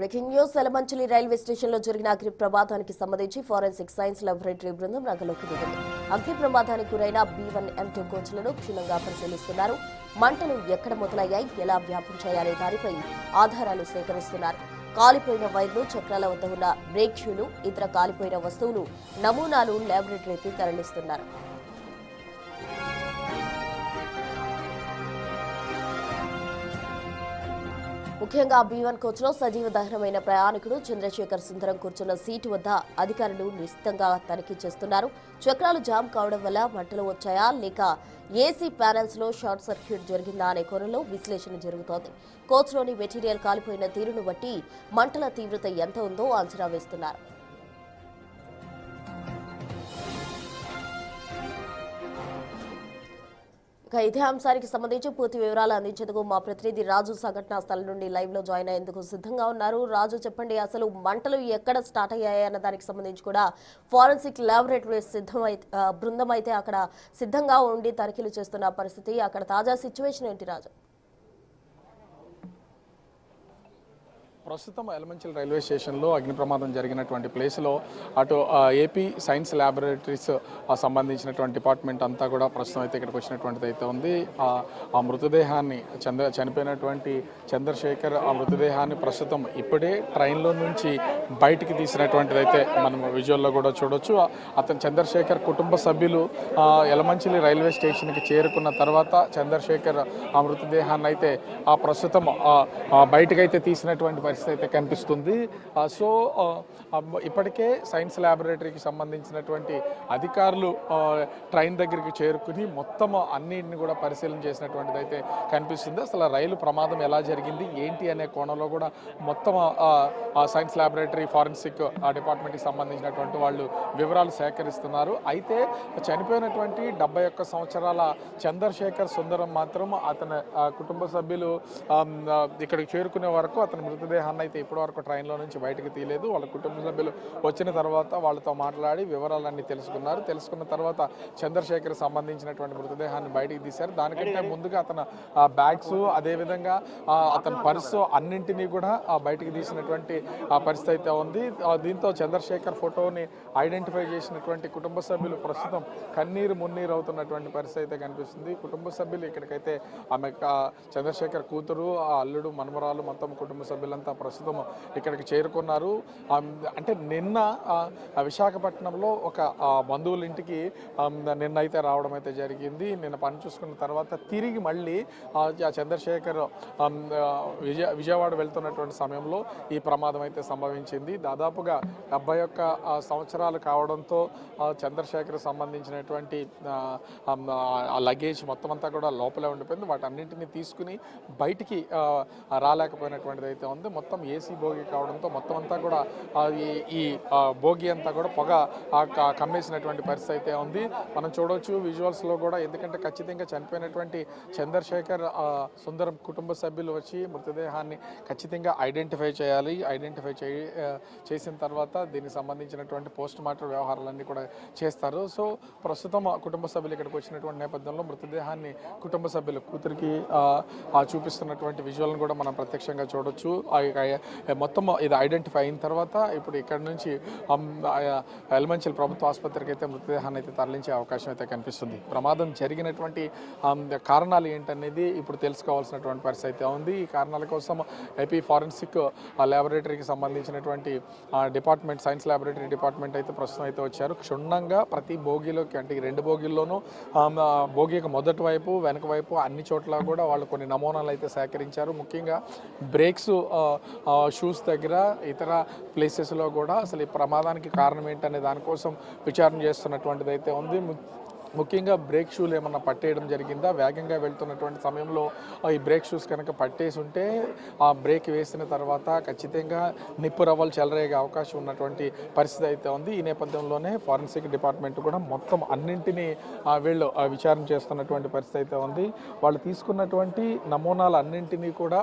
Breaking news Yelamanchili railway స్టేషన్లో జరిగిన అగ్ని ప్రమాదానికి సంబంధించి ఫోరెన్సిక్ సైన్స్ లాబొరేటరీ బృందం రంగంలోకి దిగింది. అగ్ని ప్రమాదానికి గురైన B1, M2 కోచ్లను క్షుణ్ణంగా పరిశీలిస్తున్నారు. మంటలు ఎక్కడ మొదలయ్యాయి, ఎలా వ్యాపించాయనే దానిపై ఆధారాలు సేకరిస్తున్నారు. కాలిపోయిన వైర్లు, చక్రాల వద్ద ఉన్న బ్రేక్ షూలు, ఇతర కాలిపోయిన వస్తువులు నమూనాలు లాబొరేటరీకి తరలిస్తున్నారు. ముఖ్యంగా B1 కోచ్లో సజీవ దహనమైన ప్రయాణికుడు చంద్రశేఖర్ సుందరం కూర్చున్న సీటు వద్ద అధికారులు నిశితంగా తనిఖీ చేస్తున్నారు. చక్రాలు జామ్ కావడం వల్ల మంటలు వచ్చాయా లేక ఏసీ ప్యానెల్స్ లో షార్ట్ సర్క్యూట్ జరిగిందా అనే కోణంలో విశ్లేషణ జరుగుతోంది. కోచ్లోని మెటీరియల్ కాలిపోయిన తీరును బట్టి మంటల తీవ్రత ఎంత ఉందో అంచనా వేస్తున్నారు. ఇదే అంశానికి సంబంధించి పూర్తి వివరాలు అందించేందుకు మా ప్రతినిధి రాజు సంఘటనా స్థలం నుండి లైవ్ లో జాయిన్ అయ్యేందుకు సిద్ధంగా ఉన్నారు. రాజు, చెప్పండి, అసలు మంటలు ఎక్కడ స్టార్ట్ అయ్యాయి అన్న దానికి సంబంధించి కూడా ఫోరెన్సిక్ లాబొరేటరీ బృందం అయితే అక్కడ సిద్ధంగా ఉండి తనిఖీలు చేస్తున్న పరిస్థితి. అక్కడ తాజా సిచ్యువేషన్ ఏంటి రాజు? ప్రస్తుతం ఎలమంచిలి రైల్వే స్టేషన్లో అగ్ని ప్రమాదం జరిగినటువంటి ప్లేస్లో అటు ఏపీ సైన్స్ ల్యాబొరేటరీస్ సంబంధించినటువంటి డిపార్ట్మెంట్ అంతా కూడా ప్రస్తుతం అయితే ఇక్కడికి వచ్చినటువంటిది అయితే ఉంది. ఆ మృతదేహాన్ని చనిపోయినటువంటి చంద్రశేఖర్ ఆ మృతదేహాన్ని ప్రస్తుతం ఇప్పుడే ట్రైన్లో నుంచి బయటికి తీసినటువంటిది అయితే మనం విజువల్లో కూడా చూడొచ్చు. అతను చంద్రశేఖర్ కుటుంబ సభ్యులు ఎలమంచిలి రైల్వే స్టేషన్కి చేరుకున్న తర్వాత చంద్రశేఖర్ ఆ మృతదేహాన్ని అయితే ప్రస్తుతం బయటకైతే తీసినటువంటి పరిస్థితి అయితే కనిపిస్తుంది. సో ఇప్పటికే సైన్స్ ల్యాబొరేటరీకి సంబంధించినటువంటి అధికారులు ట్రైన్ దగ్గరికి చేరుకుని మొత్తం అన్నింటిని కూడా పరిశీలన చేసినటువంటిది అయితే కనిపిస్తుంది. అసలు రైలు ప్రమాదం ఎలా జరిగింది ఏంటి అనే కోణంలో కూడా మొత్తం సైన్స్ ల్యాబొరేటరీ ఫారెన్సిక్ డిపార్ట్మెంట్కి సంబంధించినటువంటి వాళ్ళు వివరాలు సేకరిస్తున్నారు. అయితే చనిపోయినటువంటి 71 సంవత్సరాల చంద్రశేఖర్ సుందరం మాత్రం అతని కుటుంబ సభ్యులు ఇక్కడికి చేరుకునే వరకు అతని మృతదేహాన్ని అయితే ఇప్పటివరకు ట్రైన్లో నుంచి బయటకు తీయలేదు. వాళ్ళ కుటుంబ సభ్యులు వచ్చిన తర్వాత వాళ్ళతో మాట్లాడి వివరాలన్నీ తెలుసుకున్న తర్వాత చంద్రశేఖర్ సంబంధించినటువంటి మృతదేహాన్ని బయటికి తీశారు. దానికంటే ముందుగా అతను బ్యాగ్స్, అదేవిధంగా అతని పర్సు అన్నింటినీ కూడా బయటికి తీసినటువంటి పరిస్థితి అయితే ఉంది. దీంతో చంద్రశేఖర్ ఫోటోని ఐడెంటిఫై చేసినటువంటి కుటుంబ సభ్యులు ప్రస్తుతం కన్నీరు మున్నీరు అవుతున్నటువంటి పరిస్థితి అయితే కనిపిస్తుంది. కుటుంబ సభ్యులు ఇక్కడికైతే ఆమె చంద్రశేఖర్ కూతురు, అల్లుడు, మనమరాలు మొత్తం కుటుంబ సభ్యులంతా ప్రస్తుతం ఇక్కడికి చేరుకున్నారు. అంటే నిన్న విశాఖపట్నంలో ఒక బంధువుల ఇంటికి నిన్న అయితే రావడం అయితే జరిగింది. నిన్న పని చూసుకున్న తర్వాత తిరిగి మళ్ళీ చంద్రశేఖర్ విజయవాడ వెళ్తున్నటువంటి సమయంలో ఈ ప్రమాదం అయితే సంభవించింది. దాదాపుగా 71 సంవత్సరాలు కావడంతో చంద్రశేఖర్ సంబంధించినటువంటి లగేజ్ మొత్తం అంతా కూడా లోపలే ఉండిపోయింది. వాటన్నింటినీ తీసుకుని బయటికి రాలేకపోయినటువంటిది అయితే ఉంది. మొత్తం ఏసీ బోగి కావడంతో మొత్తం అంతా కూడా ఈ బోగి అంతా కూడా పొగ కమ్మేసినటువంటి పరిస్థితి అయితే ఉంది. మనం చూడవచ్చు విజువల్స్లో కూడా. ఎందుకంటే ఖచ్చితంగా చనిపోయినటువంటి చంద్రశేఖర్ సుందరం కుటుంబ సభ్యులు వచ్చి మృతదేహాన్ని ఖచ్చితంగా ఐడెంటిఫై చేయాలి. ఐడెంటిఫై చేసిన తర్వాత దీనికి సంబంధించినటువంటి పోస్ట్ మార్టం వ్యవహారాలన్నీ కూడా చేస్తారు. సో ప్రస్తుతం కుటుంబ సభ్యులు ఇక్కడికి వచ్చినటువంటి నేపథ్యంలో మృతదేహాన్ని కుటుంబ సభ్యులు కూతురికి చూపిస్తున్నటువంటి విజువల్ని కూడా మనం ప్రత్యక్షంగా చూడొచ్చు. మొత్తం ఇది ఐడెంటిఫై అయిన తర్వాత ఇప్పుడు ఇక్కడ నుంచి ఎలమంచిలి ప్రభుత్వ ఆసుపత్రికి అయితే మృతదేహాన్ని అయితే తరలించే అవకాశం అయితే కనిపిస్తుంది. ప్రమాదం జరిగినటువంటి కారణాలు ఏంటనేది ఇప్పుడు తెలుసుకోవాల్సినటువంటి పరిస్థితి అయితే ఉంది. ఈ కారణాల కోసం ఏపీ ఫారెన్సిక్ ల్యాబొరేటరీకి సంబంధించినటువంటి డిపార్ట్మెంట్, సైన్స్ ల్యాబొరేటరీ డిపార్ట్మెంట్ అయితే ప్రస్తుతం అయితే వచ్చారు. క్షుణ్ణంగా ప్రతి బోగిలోకి, అంటే ఈ 2 బోగిల్లోనూ బోగికి మొదటి వైపు, వెనక వైపు అన్ని చోట్ల కూడా వాళ్ళు కొన్ని నమూనాలు అయితే సేకరించారు. ముఖ్యంగా బ్రేక్స్, షూస్ దగ్గర, ఇతర ప్లేసెస్లో కూడా అసలు ఈ ప్రమాదానికి కారణం ఏంటనే దానికోసం విచారణ చేస్తున్నటువంటిది అయితే ఉంది. ముఖ్యంగా బ్రేక్ షూలు ఏమన్నా పట్టేయడం జరిగిందా, వేగంగా వెళ్తున్నటువంటి సమయంలో ఈ బ్రేక్ షూస్ కనుక పట్టేసి ఉంటే ఆ బ్రేక్ వేసిన తర్వాత ఖచ్చితంగా నిప్పు రవ్వలు చెలరేగే అవకాశం ఉన్నటువంటి పరిస్థితి అయితే ఉంది. ఈ నేపథ్యంలోనే ఫారెన్సిక్ డిపార్ట్మెంట్ కూడా మొత్తం అన్నింటినీ వీళ్ళు విచారణ చేస్తున్నటువంటి పరిస్థితి అయితే ఉంది. వాళ్ళు తీసుకున్నటువంటి నమూనాలు అన్నింటినీ కూడా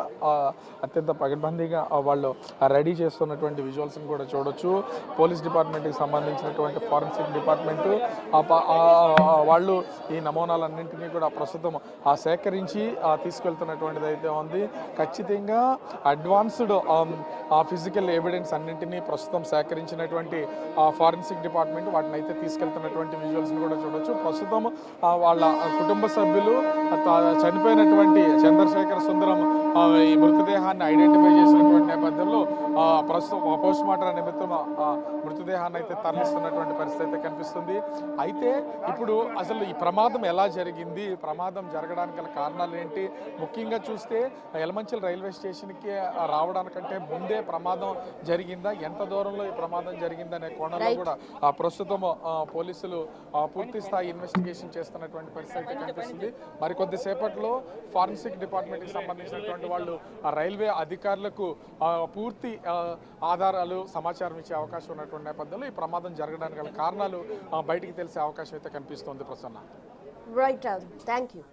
అత్యంత పగడ్బందీగా వాళ్ళు రెడీ చేస్తున్నటువంటి విజువల్స్ని కూడా చూడొచ్చు. పోలీస్ డిపార్ట్మెంట్కి సంబంధించినటువంటి ఫారెన్సిక్ డిపార్ట్మెంటు వాళ్ళు ఈ నమూనాలన్నింటినీ కూడా ప్రస్తుతం సేకరించి తీసుకెళ్తున్నటువంటిది అయితే ఉంది. ఖచ్చితంగా అడ్వాన్స్డ్ ఫిజికల్ ఎవిడెన్స్ అన్నింటినీ ప్రస్తుతం సేకరించినటువంటి ఫారెన్సిక్ డిపార్ట్మెంట్ వాటిని అయితే తీసుకెళ్తున్నటువంటి విజువల్స్ని కూడా చూడొచ్చు. ప్రస్తుతం వాళ్ళ కుటుంబ సభ్యులు చనిపోయినటువంటి చంద్రశేఖర్ సుందరం ఈ మృతదేహాన్ని ఐడెంటిఫై చేసినటువంటి నేపథ్యంలో ప్రస్తుతం పోస్ట్ మార్టం నిమిత్తం మృతదేహాన్ని అయితే తరలిస్తున్నటువంటి పరిస్థితి అయితే కనిపిస్తుంది. అయితే ఇప్పుడు అసలు ఈ ప్రమాదం ఎలా జరిగింది, ప్రమాదం జరగడానికి గల కారణాలు ఏంటి, ముఖ్యంగా చూస్తే యలమంచిలి రైల్వే స్టేషన్కి రావడానికంటే ముందే ప్రమాదం జరిగిందా, ఎంత దూరంలో ఈ ప్రమాదం జరిగిందనే కోణంలో కూడా ప్రస్తుతం పోలీసులు పూర్తి స్థాయి ఇన్వెస్టిగేషన్ చేస్తున్నటువంటి పరిస్థితి అయితే కనిపిస్తుంది. మరికొద్దిసేపట్లో ఫారెన్సిక్ డిపార్ట్మెంట్కి సంబంధించినటువంటి వాళ్ళు రైల్వే అధికారులకు పూర్తి ఆధారాలు సమాచారం ఇచ్చే అవకాశం ఉన్నటువంటి నేపథ్యంలో ఈ ప్రమాదం జరగడానికి గల కారణాలు బయటికి తెలిసే అవకాశం అయితే కనిపిస్తోంది. ప్రసన్న. Right, thank you.